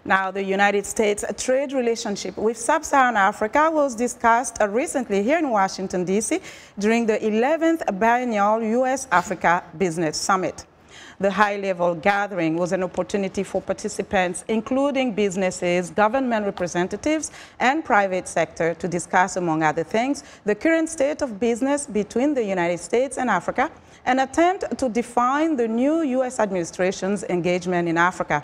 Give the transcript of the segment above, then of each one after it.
Now, the United States trade relationship with Sub-Saharan Africa was discussed recently here in Washington, D.C. during the 11th Biennial U.S.-Africa Business Summit. The high-level gathering was an opportunity for participants, including businesses, government representatives, and private sector, to discuss, among other things, the current state of business between the United States and Africa, and attempt to define the new U.S. administration's engagement in Africa.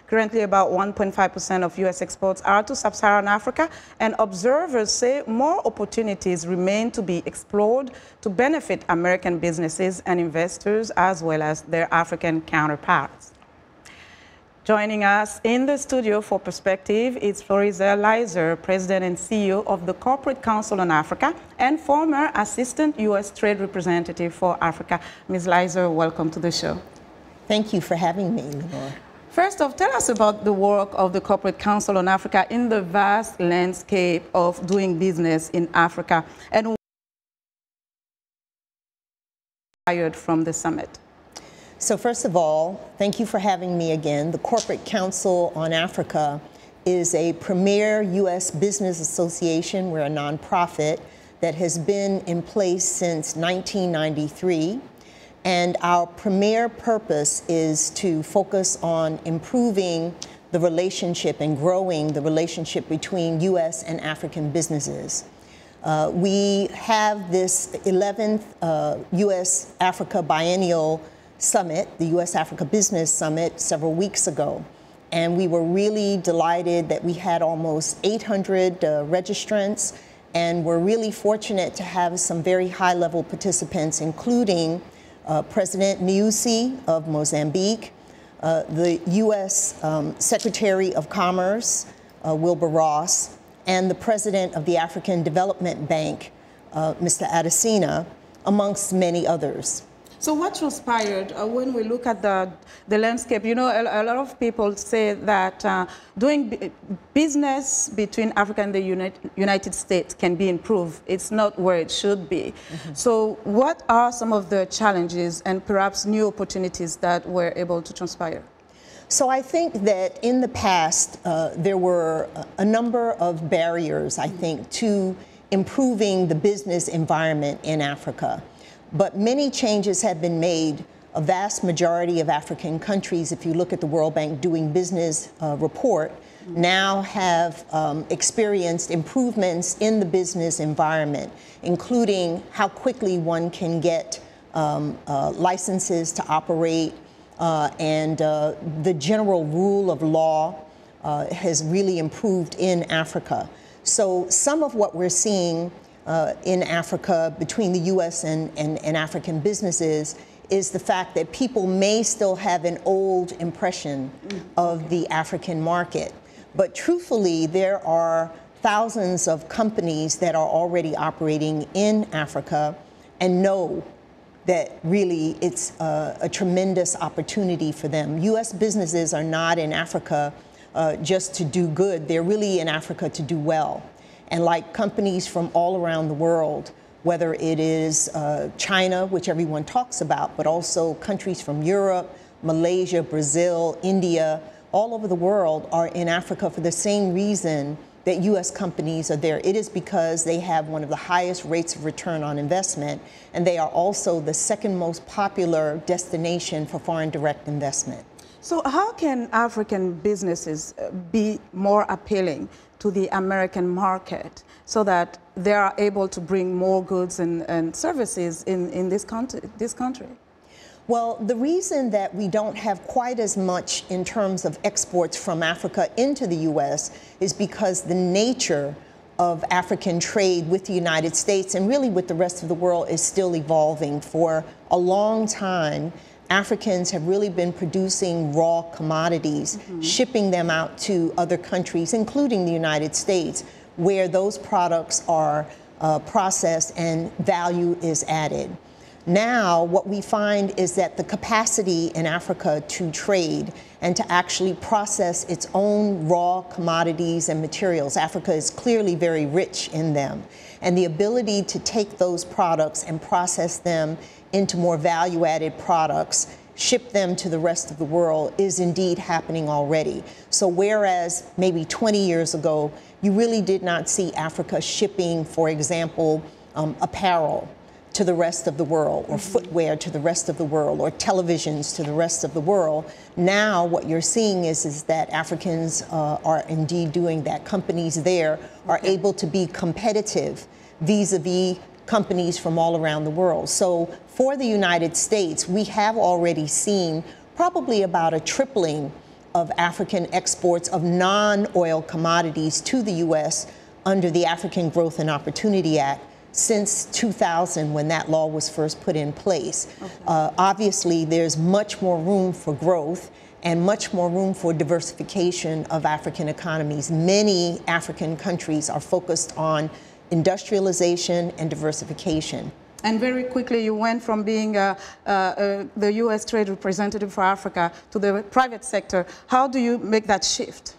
Currently, about 1.5% of U.S. exports are to Sub-Saharan Africa, and observers say more opportunities remain to be explored to benefit American businesses and investors, as well as their African counterparts. Joining us in the studio for Perspective is Florizelle Liser, President and CEO of the Corporate Council on Africa and former Assistant U.S. Trade Representative for Africa. Ms. Liser, welcome to the show. Thank you for having me, Linord. First off, tell us about the work of the Corporate Council on Africa in the vast landscape of doing business in Africa, and what inspired from the summit. So first of all, thank you for having me again. The Corporate Council on Africa is a premier U.S. business association. We're a nonprofit that has been in place since 1993. And our premier purpose is to focus on improving the relationship and growing the relationship between U.S. and African businesses. We have this 11th U.S.-Africa Biennial Summit, the U.S.-Africa Business Summit, several weeks ago. And we were really delighted that we had almost 800 registrants, and we're really fortunate to have some very high-level participants, including President Nyusi of Mozambique, the U.S. Secretary of Commerce, Wilbur Ross, and the President of the African Development Bank, Mr. Adesina, amongst many others. So what transpired when we look at the landscape? You know, a lot of people say that doing business between Africa and the United States can be improved. It's not where it should be. Mm-hmm. So what are some of the challenges and perhaps new opportunities that were able to transpire? So I think that in the past, there were a number of barriers, I think, to improving the business environment in Africa. But many changes have been made. A vast majority of African countries, if you look at the World Bank Doing Business report, now have experienced improvements in the business environment, including how quickly one can get licenses to operate, and the general rule of law has really improved in Africa. So some of what we're seeing in Africa between the U.S. and African businesses is the fact that people may still have an old impression of the African market. But truthfully, there are thousands of companies that are already operating in Africa and know that really it's a tremendous opportunity for them. U.S. businesses are not in Africa just to do good. They're really in Africa to do well. And like companies from all around the world, whether it is China, which everyone talks about, but also countries from Europe, Malaysia, Brazil, India, all over the world are in Africa for the same reason that U.S. companies are there. It is because they have one of the highest rates of return on investment, and they are also the second most popular destination for foreign direct investment. So how can African businesses be more appealing to the American market so that they are able to bring more goods and services in this country? Well, the reason that we don't have quite as much in terms of exports from Africa into the U.S. is because the nature of African trade with the United States and really with the rest of the world is still evolving. For a long time, Africans have really been producing raw commodities, shipping them out to other countries, including the United States, where those products are processed and value is added. Now, what we find is that the capacity in Africa to trade and to actually process its own raw commodities and materials, Africa is clearly very rich in them, and the ability to take those products and process them into more value-added products ship them to the rest of the world is indeed happening already. So whereas maybe 20 years ago, you really did not see Africa shipping, for example, apparel to the rest of the world, or footwear to the rest of the world, or televisions to the rest of the world. Now what you're seeing is that Africans are indeed doing that. Companies there are able to be competitive vis-a-vis companies from all around the world. So for the United States, we have already seen probably about a tripling of African exports of non-oil commodities to the U.S. under the African Growth and Opportunity Act since 2000, when that law was first put in place. Obviously, there's much more room for growth and much more room for diversification of African economies. Many African countries are focused on industrialization and diversification. And very quickly, you went from being the U.S. trade representative for Africa to the private sector. How do you make that shift?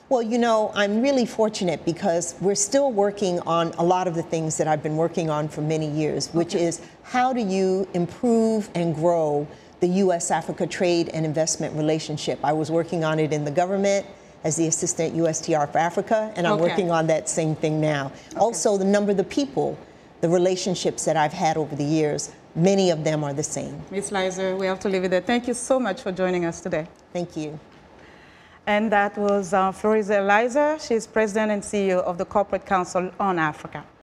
Well, you know, I'm really fortunate because we're still working on a lot of the things that I've been working on for many years, which is how do you improve and grow the U.S.-Africa trade and investment relationship. I was working on it in the government as the Assistant USTR for Africa, and I'm working on that same thing now. Also, the number of the people, the relationships that I've had over the years, many of them are the same. Ms. Liser, we have to leave it there. Thank you so much for joining us today. Thank you. And that was Florizelle Liser. She's President and CEO of the Corporate Council on Africa.